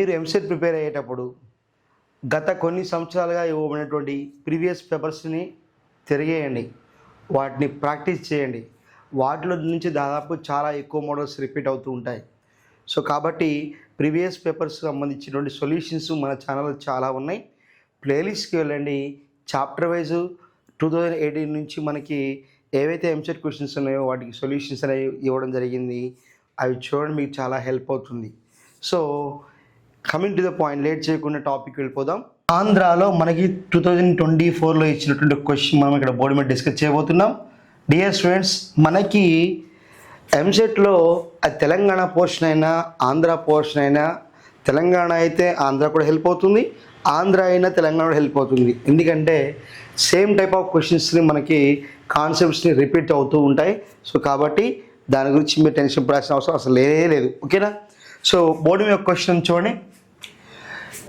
మీరు ఎంసెట్ ప్రిపేర్ అయ్యేటప్పుడు గత కొన్ని సంవత్సరాలుగా ఇవ్వబడినటువంటి ప్రీవియస్ పేపర్స్ని తిరిగేయండి, వాటిని ప్రాక్టీస్ చేయండి. వాటిలో నుంచి దాదాపు చాలా ఎక్కువ మోడల్స్ రిపీట్ అవుతూ ఉంటాయి. సో కాబట్టి ప్రీవియస్ పేపర్స్ సంబంధించినటువంటి సొల్యూషన్స్ మన ఛానల్లో చాలా ఉన్నాయి. ప్లేలిస్ట్కి వెళ్ళండి. చాప్టర్ వైజ్ 2018 నుంచి మనకి ఏవైతే ఎంసెట్ క్వశ్చన్స్ ఉన్నాయో వాటికి సొల్యూషన్స్ అనేవి ఇవ్వడం జరిగింది. అవి చూడండి, మీకు చాలా హెల్ప్ అవుతుంది. So coming to the point, late చేయకుండా టాపిక్ వెళ్ళిపోదాం. ఆంధ్రాలో మనకి 2024లో ఇచ్చినటువంటి క్వశ్చన్ మనం ఇక్కడ బోర్డు మీద డిస్కస్ చేయబోతున్నాం. డియర్ స్టూడెంట్స్, మనకి ఎంసెట్లో అది తెలంగాణ పోర్షన్ అయినా ఆంధ్ర పోర్షన్ అయినా, తెలంగాణ అయితే ఆంధ్ర కూడా హెల్ప్ అవుతుంది, ఆంధ్ర అయినా తెలంగాణ కూడా హెల్ప్ అవుతుంది. ఎందుకంటే సేమ్ టైప్ ఆఫ్ క్వశ్చన్స్ని మనకి కాన్సెప్ట్స్ని రిపీట్ అవుతూ ఉంటాయి. సో కాబట్టి దాని గురించి మీరు టెన్షన్ పడాల్సిన అవసరం అసలు లేదు. ఓకేనా? సో బోర్డు మీద క్వశ్చన్ చూడండి.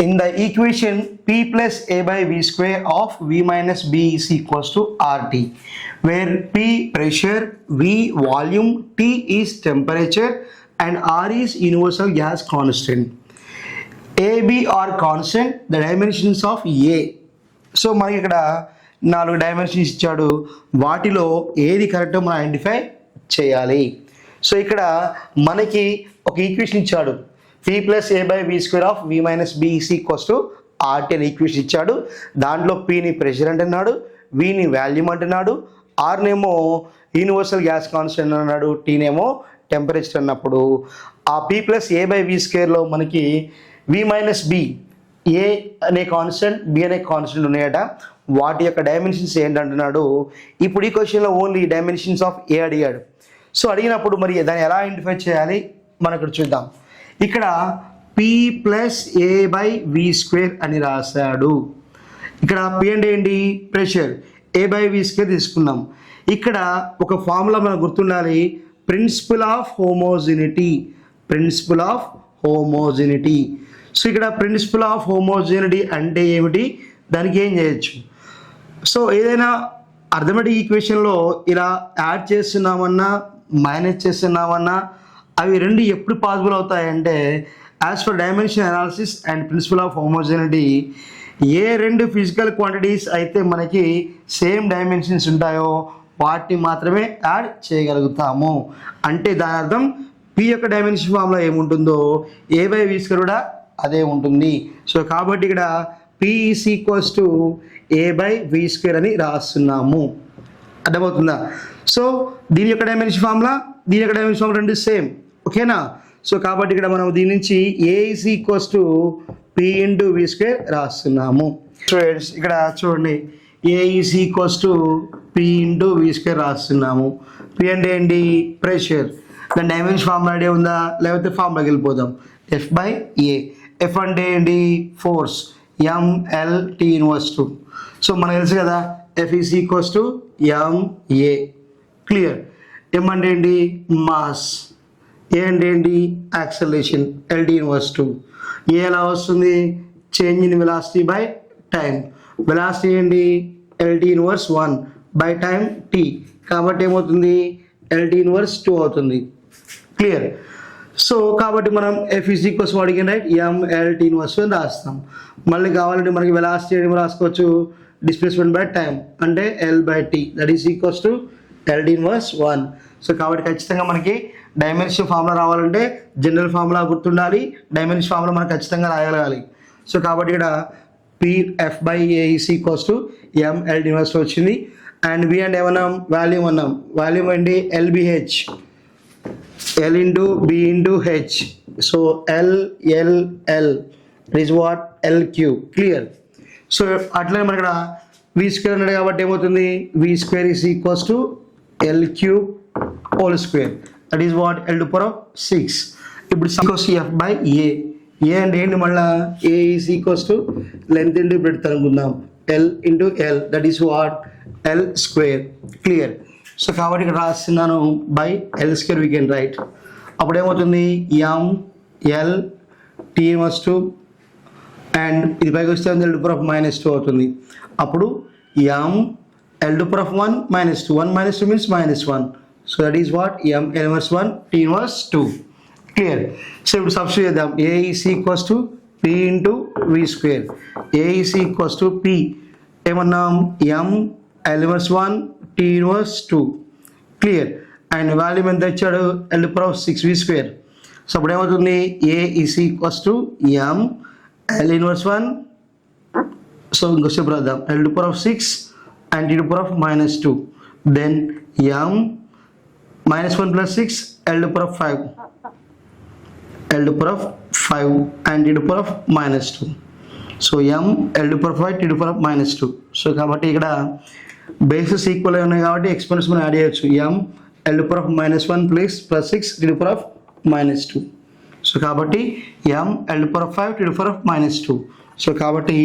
In the equation p plus a by v square of v minus b is equals to RT, where p pressure, v volume, T is temperature and R is universal gas constant. A, B are constant, the dimensions of A. So మనకి ఇక్కడ 4 dimensions ఇచ్చాడు, వాటిలో ఏది కరెక్టో మనం identify చేయాలి. So ఇక్కడ మనకి ఒక ఈక్వేషన్ ఇచ్చాడు, p plus a by v square of v minus b is equals to RT అని ఈక్వేషన్ ఇచ్చాడు. దాంట్లో pని ప్రెషర్ అంటున్నాడు, vని వాల్యూమ్ అంటున్నాడు, rనేమో యూనివర్సల్ గ్యాస్ కాన్స్టెంట్ అన్నాడు, tనేమో టెంపరేచర్ అన్నప్పుడు ఆ p plus a by v squareలో మనకి v minus b, a అనే కాన్స్టెంట్, b అనే కాన్స్టెంట్ ఉన్నాయట. వాటి యొక్క డైమెన్షన్స్ ఏంటంటున్నాడు. ఇప్పుడు ఈ క్వశ్చన్లో ఓన్లీ డైమెన్షన్స్ ఆఫ్ ఏ అడిగాడు. సో అడిగినప్పుడు మరి దాన్ని ఎలా ఐడెంటిఫై చేయాలి మనం ఇక్కడ చూద్దాం. ఇక్కడ p plus A by V square అని రాశాడు. ఇక్కడ p అంటే ఏంటి? Pressure. A by V square తీసుకున్నాం. ఇక్కడ ఒక ఫార్ములా మనకు గుర్తుండాలి, principle of homogeneity. Principle of homogeneity. So ఇక్కడ ప్రిన్సిపల్ ఆఫ్ హోమోజినిటీ అంటే ఏమిటి, దానికి ఏం చేయొచ్చు. సో ఏదైనా అర్థమెటిక్ ఈక్వేషన్లో ఇలా యాడ్ చేస్తున్నామన్నా మైనస్ చేస్తున్నామన్నా అవి రెండు ఎప్పుడు పాసిబుల్ అవుతాయంటే, as per dimension analysis and principle of homogeneity, ఏ రెండు ఫిజికల్ క్వాంటిటీస్ అయితే మనకి సేమ్ డైమెన్షన్స్ ఉంటాయో వాటిని మాత్రమే యాడ్ చేయగలుగుతాము. అంటే దాని అర్థం పి యొక్క డైమెన్షన్ ఫామ్లో ఏముంటుందో ఏ బై వి స్క్వేర్ కూడా అదే ఉంటుంది. సో కాబట్టి ఇక్కడ P is equals to A by V square అని రాస్తున్నాము. అర్థమవుతుందా? సో దీని యొక్క డైమెన్షన్ ఫార్ములా, దీని యొక్క డైమెన్షన్ ఫార్ములా రెండు సేమ్. ఓకేనా? సో కాబట్టి ఇక్కడ మనం దీని నుంచి A is equals to P into V square రాస్తున్నాము. స్టూడెంట్స్ ఇక్కడ చూడండి, A is equals to P into V square రాస్తున్నాము. పి అంటే ఏంటి? ప్రెషర్. దాని డైమెన్షన్ ఫార్ములా ఐడియా ఉందా, లేకపోతే ఫార్ములాకి వెళ్ళిపోదాం. F by A. ఎఫ్ అంటే ఏంటి? ఫోర్స్. MLT inverse 2. సో మనకు తెలుసు కదా, F is equals to MA. Clear. M అంటే ఏంటి? మాస్. ఏ అంటే ఏంటి? యాక్సలరేషన్. LT inverse 2. ఏ ఎలా వస్తుంది? Change in velocity by time. Velocity ఏంటి? LT inverse 1 by time T. కాబట్టి ఏమవుతుంది? LT ఇన్వర్స్ 2 అవుతుంది. క్లియర్. సో కాబట్టి మనం ఎఫ్ ఈజ్ ఈక్వల్స్ అడిగిన రైట్ MLT ఇన్వర్స్ అని రాస్తాం. మళ్ళీ కావాలంటే మనకి వెలాసిటీ ఏమో రాసుకోవచ్చు, డిస్ప్లేస్మెంట్ బై టైం అంటే L/T, that is equals to LT inverse 1. So కాబట్టి ఖచ్చితంగా మనకి డైమెన్షన్ ఫార్ములా రావాలంటే జనరల్ ఫార్ములా గుర్తుండాలి, డైమెన్షన్ ఫార్ములా మనం ఖచ్చితంగా రాయగలగాలి. సో కాబట్టి ఇక్కడ PF by A is equals to MLT inverse వచ్చింది. అండ్ వి అంటే ఏమన్నాం? వాల్యూమ్ అన్నాం. వాల్యూమ్ ఏంటి? LBH. L into B into H. So L is what? LQ. Clear. So అట్లనే మన ఇక్కడ వి స్క్వేర్ అన్నాడు కాబట్టి ఏమవుతుంది? V square is equals to LQ whole square. That is what? L to power of 6. ఇప్పుడు F by ఏ. ఏ అంటే ఏంటి? మళ్ళీ ఏ is equals to length into breadth అనుకుందాం. L into L, that is what? L square. Clear. So కాబట్టి ఇక్కడ రాస్తున్నాను by L square we can write. అప్పుడు ఏమవుతుంది? MLT ఇన్వర్స్ 2 అండ్ ఇది పైకి వస్తే L to power of -2 అవుతుంది. అప్పుడు L to power of 1 -2. 1 - 2 means -1. So that is what? ML inverse 1, T inverse 2. Clear? So ఇప్పుడు సబ్స్టిట్యూట్ చేద్దాం. A is equals to p into V square. A is equals to p ఏమన్నాం m L inverse 1 T inverse 2 clear. And volume ఎంత ఇచ్చాడు L power of 6 V square. So అప్పుడు ఏమవుతుంది A is equals to m L inverse 1. So ఇంకో step రాద్దాం L power of 6 and T power of -2. Then m -1 plus 6 L power of 5 L power of 5 and T power of -2. So m L power of 5 T power of -2. So కాబట్టి ఇక్కడ bases equal ఉన్నాయి కాబట్టి expense మనం add చేయొచ్చు m L power of -1 plus 6 T power of -2. So కాబట్టి m L power of 5 T power of -2. So కాబట్టి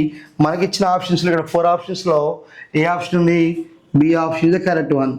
మనకి ఇచ్చిన ఆప్షన్స్లో ఇక్కడ 4 ఆప్షన్స్లో ఏ ఆప్షన్ ఉంది B option is the correct one.